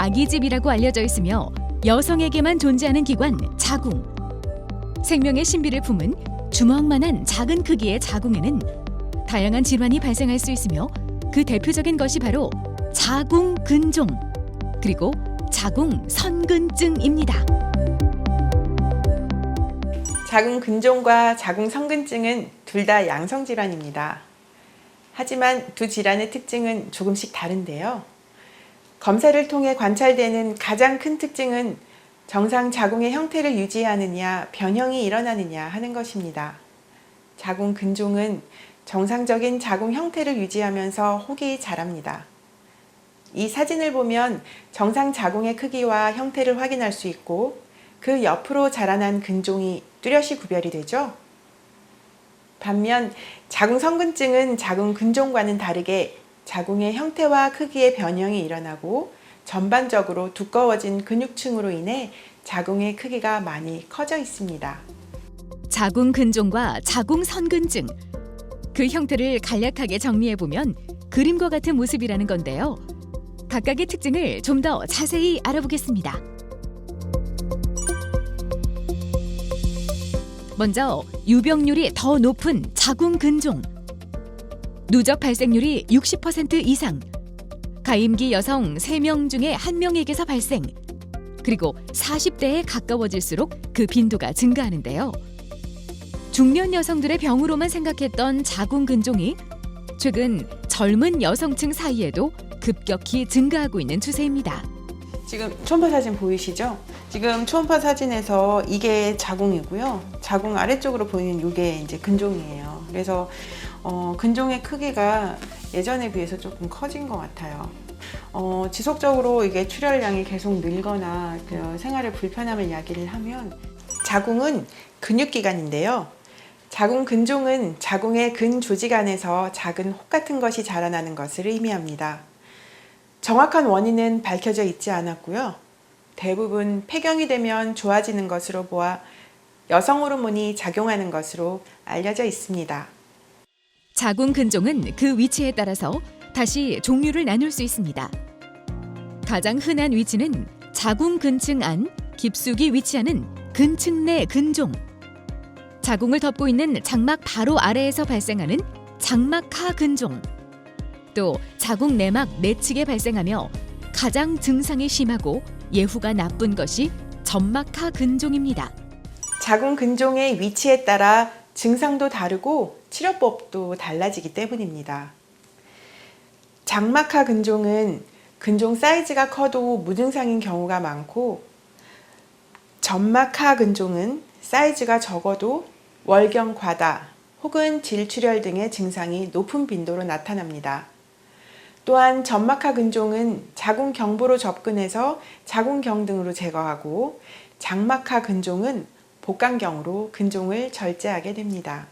아기집이라고 알려져 있으며 여성에게만 존재하는 기관 자궁. 생명의 신비를 품은 주먹만한 작은 크기의 자궁에는 다양한 질환이 발생할 수 있으며 그 대표적인 것이 바로 자궁근종 그리고 자궁선근증입니다. 자궁근종과 자궁선근증은 둘 다 양성질환입니다. 하지만 두 질환의 특징은 조금씩 다른데요. 검사를 통해 관찰되는 가장 큰 특징은 정상 자궁의 형태를 유지하느냐, 변형이 일어나느냐 하는 것입니다. 자궁근종은 정상적인 자궁 형태를 유지하면서 혹이 자랍니다. 이 사진을 보면 정상 자궁의 크기와 형태를 확인할 수 있고 그 옆으로 자라난 근종이 뚜렷이 구별이 되죠. 반면 자궁선근증은 자궁근종과는 다르게 자궁의 형태와 크기의 변형이 일어나고 전반적으로 두꺼워진 근육층으로 인해 자궁의 크기가 많이 커져 있습니다. 자궁근종과 자궁선근증. 그 형태를 간략하게 정리해보면 그림과 같은 모습이라는 건데요. 각각의 특징을 좀 더 자세히 알아보겠습니다. 먼저 유병률이 더 높은 자궁근종. 누적 발생률이 60% 이상. 가임기 여성 3명 중에 1명에게서 발생. 그리고 40대에 가까워질수록 그 빈도가 증가하는데요. 중년 여성들의 병으로만 생각했던 자궁근종이 최근 젊은 여성층 사이에도 급격히 증가하고 있는 추세입니다. 지금 초음파 사진 보이시죠? 지금 초음파 사진에서 이게 자궁이고요. 자궁 아래쪽으로 보이는 이게 이제 근종이에요. 그래서 근종의 크기가 예전에 비해서 조금 커진 것 같아요. 지속적으로 이게 출혈량이 계속 늘거나 생활에 불편함을 이야기를 하면 자궁은 근육기관인데요. 자궁 근종은 자궁의 근 조직 안에서 작은 혹 같은 것이 자라나는 것을 의미합니다. 정확한 원인은 밝혀져 있지 않았고요. 대부분 폐경이 되면 좋아지는 것으로 보아 여성 호르몬이 작용하는 것으로 알려져 있습니다. 자궁 근종은 그 위치에 따라서 다시 종류를 나눌 수 있습니다. 가장 흔한 위치는 자궁 근층 안 깊숙이 위치하는 근층 내 근종. 자궁을 덮고 있는 장막 바로 아래에서 발생하는 장막하 근종. 또 자궁 내막 내측에 발생하며 가장 증상이 심하고 예후가 나쁜 것이 점막하 근종입니다. 자궁 근종의 위치에 따라 증상도 다르고 치료법도 달라지기 때문입니다. 장막하 근종은 근종 사이즈가 커도 무증상인 경우가 많고, 점막하 근종은 사이즈가 적어도 월경 과다 혹은 질출혈 등의 증상이 높은 빈도로 나타납니다. 또한 점막하 근종은 자궁 경부로 접근해서 자궁경 등으로 제거하고, 장막하 근종은 복강경으로 근종을 절제하게 됩니다.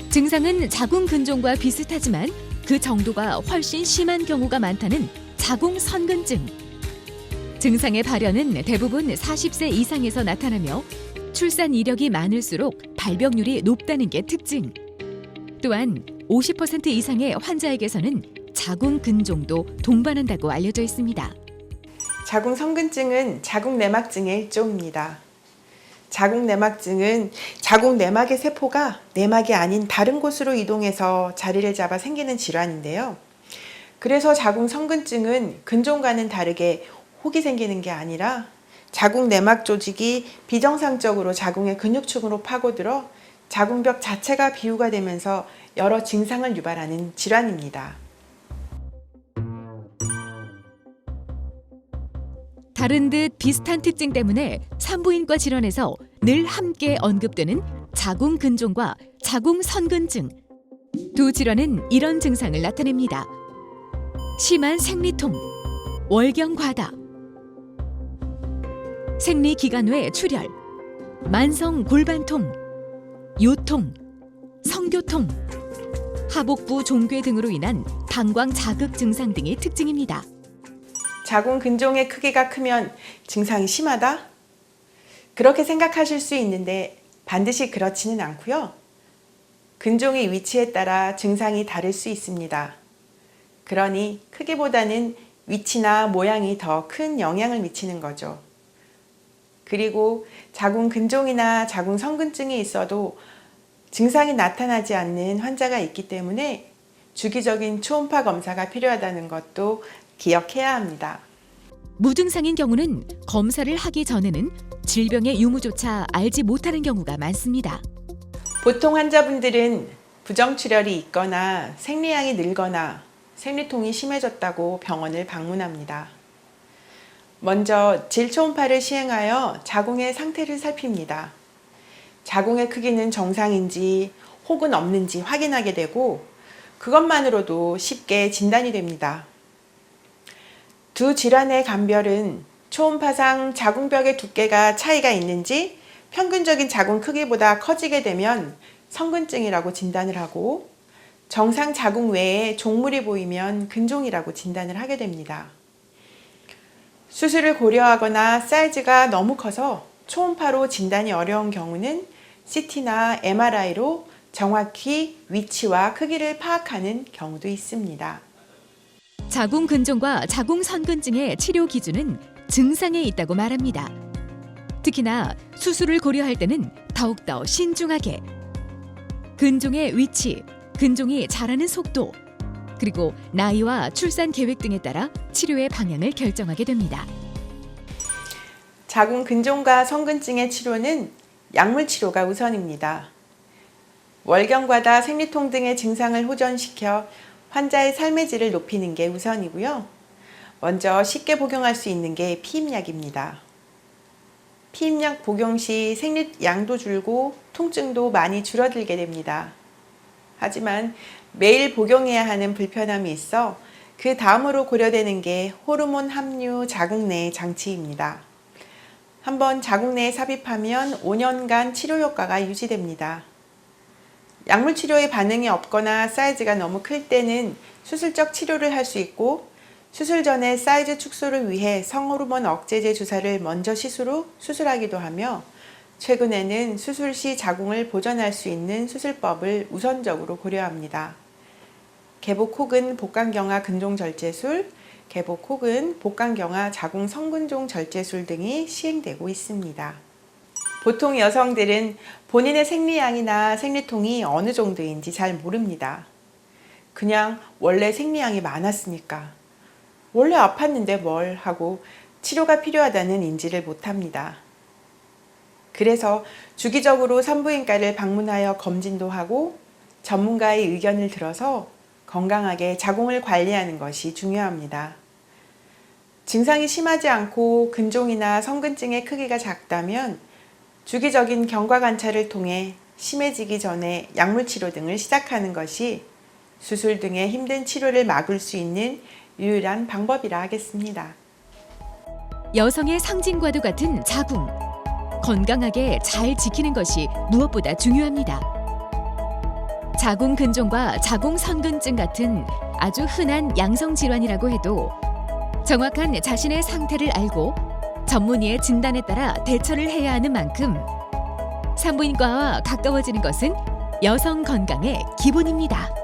증상은 자궁 근종과 비슷하지만 그 정도가 훨씬 심한 경우가 많다는 자궁선근증. 증상의 발현은 대부분 40세 이상에서 나타나며 출산 이력이 많을수록 발병률이 높다는 게 특징. 또한 50% 이상의 환자에게서는 자궁 근종도 동반한다고 알려져 있습니다. 자궁선근증은 자궁내막증의 일종입니다. 자궁내막증은 자궁 내막의 세포가 내막이 아닌 다른 곳으로 이동해서 자리를 잡아 생기는 질환인데요. 그래서 자궁선근증은 근종과는 다르게 혹이 생기는 게 아니라 자궁 내막 조직이 비정상적으로 자궁의 근육층으로 파고들어 자궁벽 자체가 비우가 되면서 여러 증상을 유발하는 질환입니다. 다른 듯 비슷한 특징 때문에 산부인과 질환에서 늘 함께 언급되는 자궁 근종과 자궁 선근증. 두 질환은 이런 증상을 나타냅니다. 심한 생리통, 월경 과다, 생리기간 외 출혈, 만성 골반통, 요통, 성교통, 하복부 종괴 등으로 인한 방광 자극 증상 등의 특징입니다. 자궁 근종의 크기가 크면 증상이 심하다? 그렇게 생각하실 수 있는데 반드시 그렇지는 않고요. 근종의 위치에 따라 증상이 다를 수 있습니다. 그러니 크기보다는 위치나 모양이 더 큰 영향을 미치는 거죠. 그리고 자궁 근종이나 자궁 성근증이 있어도 증상이 나타나지 않는 환자가 있기 때문에 주기적인 초음파 검사가 필요하다는 것도 기억해야 합니다. 무증상인 경우는 검사를 하기 전에는 질병의 유무조차 알지 못하는 경우가 많습니다. 보통 환자분들은 부정출혈이 있거나 생리량이 늘거나 생리통이 심해졌다고 병원을 방문합니다. 먼저 질초음파를 시행하여 자궁의 상태를 살핍니다. 자궁의 크기는 정상인지 혹은 없는지 확인하게 되고 그것만으로도 쉽게 진단이 됩니다. 두 질환의 감별은 초음파상 자궁벽의 두께가 차이가 있는지 평균적인 자궁 크기보다 커지게 되면 성근증이라고 진단을 하고 정상 자궁 외에 종물이 보이면 근종이라고 진단을 하게 됩니다. 수술을 고려하거나 사이즈가 너무 커서 초음파로 진단이 어려운 경우는 CT나 MRI로 정확히 위치와 크기를 파악하는 경우도 있습니다. 자궁 근종과 자궁 선근증의 치료 기준은 증상에 있다고 말합니다. 특히나 수술을 고려할 때는 더욱더 신중하게 근종의 위치, 근종이 자라는 속도, 그리고 나이와 출산 계획 등에 따라 치료의 방향을 결정하게 됩니다. 자궁 근종과 성근증의 치료는 약물 치료가 우선입니다. 월경과다 생리통 등의 증상을 호전시켜 환자의 삶의 질을 높이는 게 우선이고요. 먼저 쉽게 복용할 수 있는 게 피임약입니다. 피임약 복용 시 생리량도 줄고 통증도 많이 줄어들게 됩니다. 하지만 매일 복용해야 하는 불편함이 있어 그 다음으로 고려되는 게 호르몬 함유 자궁 내 장치입니다. 한번 자궁 내에 삽입하면 5년간 치료 효과가 유지됩니다. 약물 치료에 반응이 없거나 사이즈가 너무 클 때는 수술적 치료를 할 수 있고 수술 전에 사이즈 축소를 위해 성호르몬 억제제 주사를 먼저 시술 후 수술하기도 하며 최근에는 수술 시 자궁을 보존할 수 있는 수술법을 우선적으로 고려합니다. 개복 혹은 복강경화 근종절제술, 개복 혹은 복강경화 자궁 성근종 절제술 등이 시행되고 있습니다. 보통 여성들은 본인의 생리량이나 생리통이 어느 정도인지 잘 모릅니다. 그냥 원래 생리량이 많았으니까, 원래 아팠는데 뭘 하고 치료가 필요하다는 인지를 못합니다. 그래서 주기적으로 산부인과를 방문하여 검진도 하고 전문가의 의견을 들어서 건강하게 자궁을 관리하는 것이 중요합니다. 증상이 심하지 않고 근종이나 성근증의 크기가 작다면 주기적인 경과 관찰을 통해 심해지기 전에 약물 치료 등을 시작하는 것이 수술 등의 힘든 치료를 막을 수 있는 유일한 방법이라 하겠습니다. 여성의 상징과도 같은 자궁. 건강하게 잘 지키는 것이 무엇보다 중요합니다. 자궁 근종과 자궁 선근증 같은 아주 흔한 양성 질환이라고 해도 정확한 자신의 상태를 알고 전문의의 진단에 따라 대처를 해야 하는 만큼 산부인과와 가까워지는 것은 여성 건강의 기본입니다.